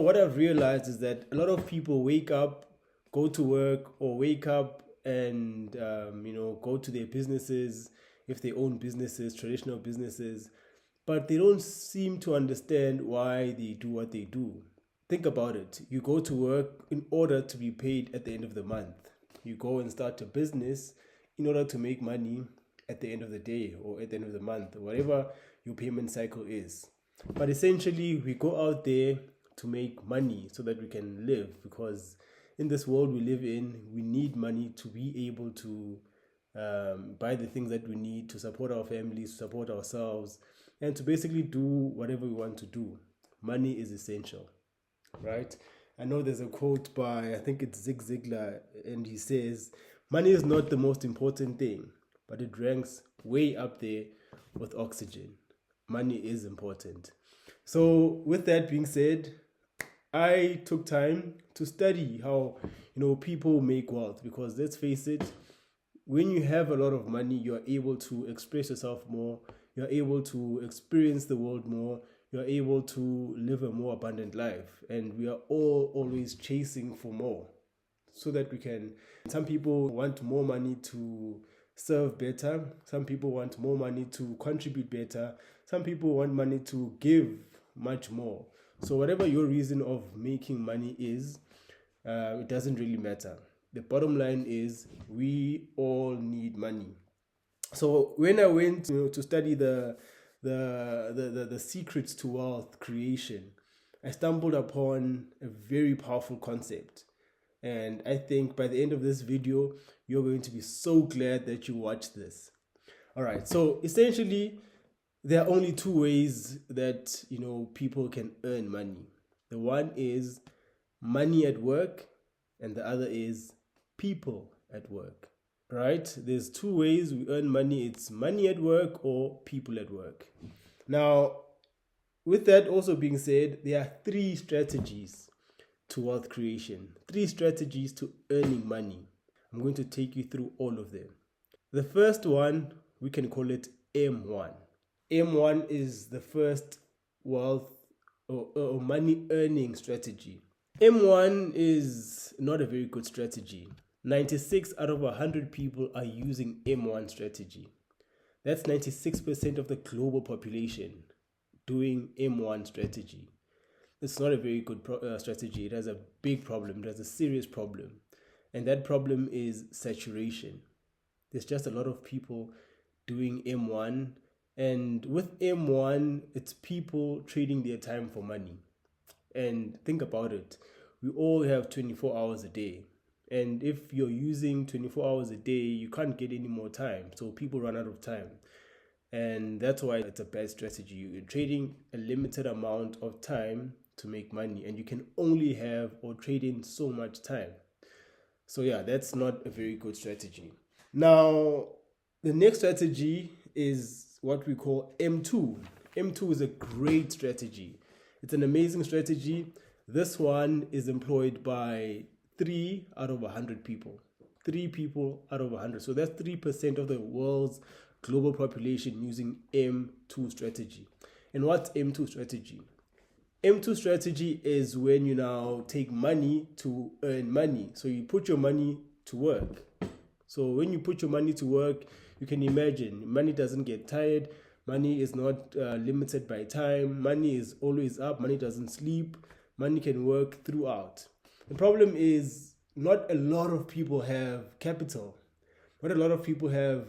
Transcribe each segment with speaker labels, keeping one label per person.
Speaker 1: What I've realized is that a lot of people wake up, go to work, or wake up and go to their businesses if they own businesses, traditional businesses, but they don't seem to understand why they do what they do. Think about it. You go to work in order to be paid at the end of the month. You go and start a business in order to make money at the end of the day or at the end of the month, or whatever your payment cycle is. But essentially, we go out there to make money so that we can live, because in this world we live in, we need money to be able to buy the things that we need to support our families, to support ourselves, and to basically do whatever we want to do. Money is essential, right? I know there's a quote by, I think it's Zig Ziglar, and he says, money is not the most important thing, but it ranks way up there with oxygen. Money is important. So with that being said, I took time to study how people make wealth, because let's face it, when you have a lot of money, you're able to express yourself more, you're able to experience the world more, you're able to live a more abundant life. And we are all always chasing for more so that we can. Some people want more money to serve better, some people want more money to contribute better, some people want money to give much more. So whatever your reason of making money is, it doesn't really matter. The bottom line is we all need money. So when I went to study the secrets to wealth creation, I stumbled upon a very powerful concept. And I think by the end of this video, you're going to be so glad that you watched this. All right, so essentially, there are only two ways that people can earn money. The one is money at work, and the other is people at work. Right? There's two ways we earn money. It's money at work or people at work. Now, with that also being said, there are three strategies to wealth creation, three strategies to earning money. I'm going to take you through all of them. The first one, we can call it M1. M1 is the first wealth or money earning strategy. M1 is not a very good strategy. 96 out of 100 people are using M1 strategy. That's 96% of the global population doing M1 strategy. It's not a very good strategy. It has a big problem. It has a serious problem. And that problem is saturation. There's just a lot of people doing M1. And with M1, it's people trading their time for money. And think about it. We all have 24 hours a day. And if you're using 24 hours a day, you can't get any more time. So people run out of time. And that's why it's a bad strategy. You're trading a limited amount of time to make money. And you can only have or trade in so much time. So yeah, that's not a very good strategy. Now, the next strategy is what we call M2. M2 is a great strategy. It's an amazing strategy. This one is employed by 3 out of 100 people. 3 people out of 100. So that's 3% of the world's global population using M2 strategy. And what's M2 strategy? M2 strategy is when you now take money to earn money. So you put your money to work. So when you put your money to work, you can imagine money doesn't get tired. Money is not limited by time. Money is always up. Money doesn't sleep. Money can work throughout. The problem is not a lot of people have capital. Not a lot of people have,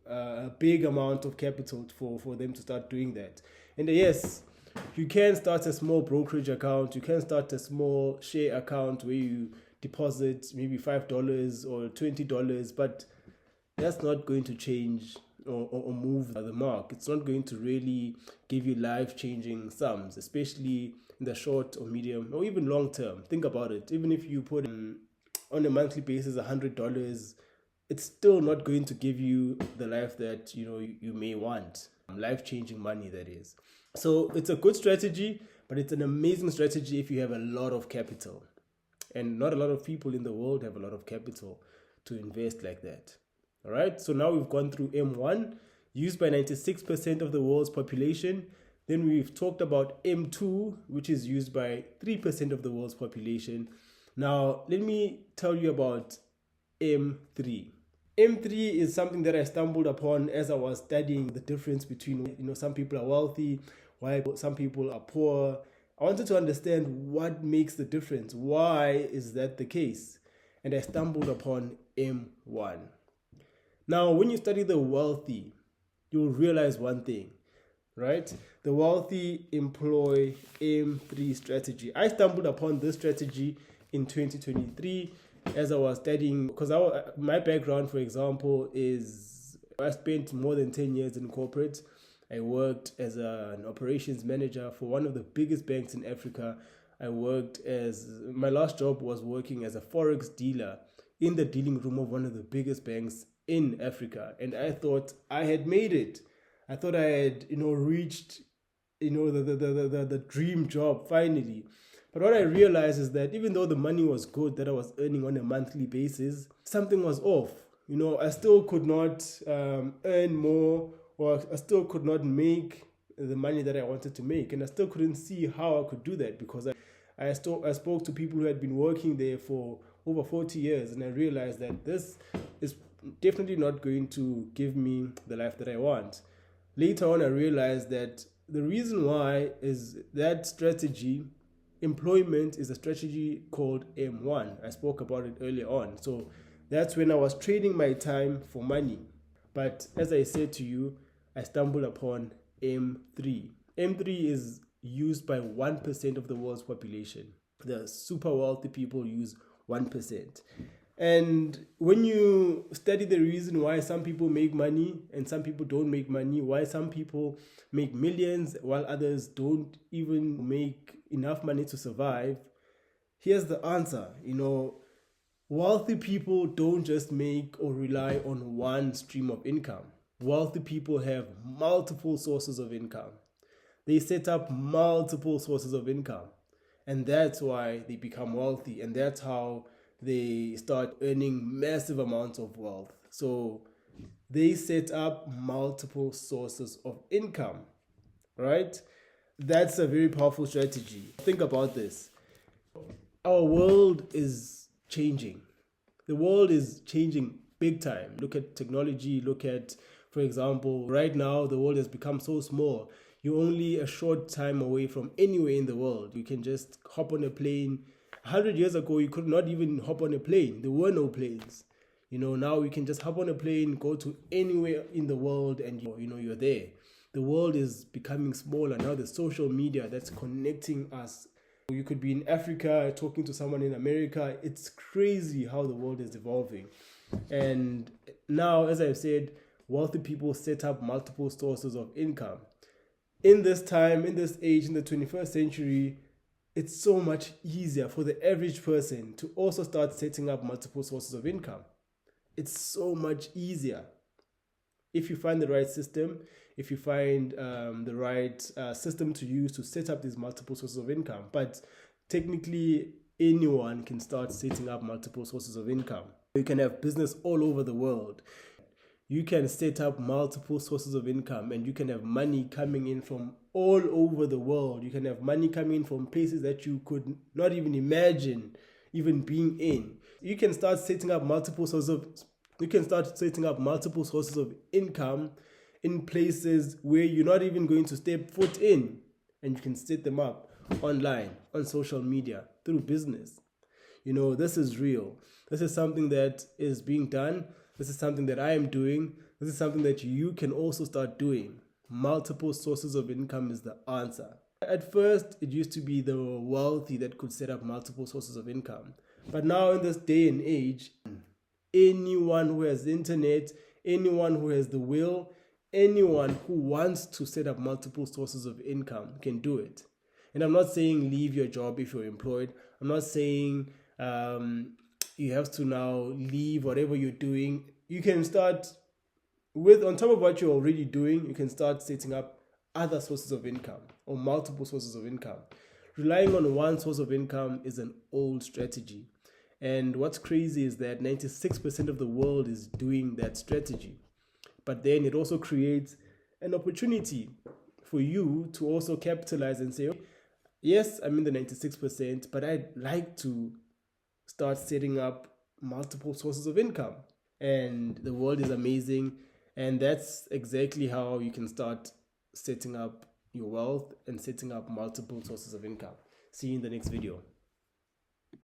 Speaker 1: a big amount of capital for them to start doing that. And yes, you can start a small brokerage account. You can start a small share account where you deposit maybe $5 or $20, but that's not going to change or move the mark. It's not going to really give you life-changing sums, especially in the short or medium or even long term. Think about it. Even if you put on a monthly basis $100, it's still not going to give you the life that you may want. Life-changing money, that is. So it's a good strategy, but it's an amazing strategy if you have a lot of capital. And not a lot of people in the world have a lot of capital to invest like that. All right, so now we've gone through M1, used by 96% of the world's population. Then we've talked about M2, which is used by 3% of the world's population. Now, let me tell you about M3. M3 is something that I stumbled upon as I was studying the difference between, some people are wealthy, why some people are poor. I wanted to understand what makes the difference. Why is that the case? And I stumbled upon M1. Now, when you study the wealthy, you'll realize one thing, right? The wealthy employ M3 strategy. I stumbled upon this strategy in 2023 as I was studying, because my background, for example, is I spent more than 10 years in corporate. I worked as an operations manager for one of the biggest banks in Africa. My last job was working as a forex dealer in the dealing room of one of the biggest banks in Africa. And I thought I had made it. I thought I had, reached, the dream job finally. But what I realized is that even though the money was good that I was earning on a monthly basis, something was off. I still could not earn more, or I still could not make the money that I wanted to make. And I still couldn't see how I could do that, because I spoke to people who had been working there for over 40 years, and I realized that this is definitely not going to give me the life that I want. Later on, I realized that the reason why is that strategy. Employment is a strategy called M1. I spoke about it earlier on. So that's when I was trading my time for money. But as I said to you, I stumbled upon M3. M3 is used by 1% of the world's population. The super wealthy people use 1%. And when you study the reason why some people make money and some people don't make money, why some people make millions while others don't even make enough money to survive, here's the answer. Wealthy people don't just make or rely on one stream of income. Wealthy people have multiple sources of income. They set up multiple sources of income. And that's why they become wealthy. And that's how they start earning massive amounts of wealth. So they set up multiple sources of income, right? That's a very powerful strategy. Think about this. Our world is changing. The world is changing big time. Look at technology. Look at, for example, right now the world has become so small. You're only a short time away from anywhere in the world. You can just hop on a plane. 100 years ago, you could not even hop on a plane. There were no planes. Now we can just hop on a plane, go to anywhere in the world, and you're there. The world is becoming smaller. Now there's social media that's connecting us. You could be in Africa talking to someone in America. It's crazy how the world is evolving. And now, as I've said, wealthy people set up multiple sources of income. In this time, in this age, in the 21st century, it's so much easier for the average person to also start setting up multiple sources of income. It's so much easier. If you find the right system, if you find the right system to use to set up these multiple sources of income. But technically, anyone can start setting up multiple sources of income. You can have business all over the world. You can set up multiple sources of income, and you can have money coming in from all over the world. You can have money coming in from places that you could not even imagine even being in. You can start setting up multiple sources of income in places where you're not even going to step foot in, and you can set them up online, on social media, through business. This is real. This is something that is being done. This is something that I am doing. This is something that you can also start doing. Multiple sources of income is the answer. At first, it used to be the wealthy that could set up multiple sources of income. But now in this day and age, anyone who has internet, anyone who has the will, anyone who wants to set up multiple sources of income can do it. And I'm not saying leave your job if you're employed. I'm not saying you have to now leave whatever you're doing. You can start on top of what you're already doing, you can start setting up other sources of income or multiple sources of income. Relying on one source of income is an old strategy. And what's crazy is that 96% of the world is doing that strategy. But then it also creates an opportunity for you to also capitalize and say, okay, yes, I'm in the 96%, but I'd like to start setting up multiple sources of income. And the world is amazing. And that's exactly how you can start setting up your wealth and setting up multiple sources of income. See you in the next video.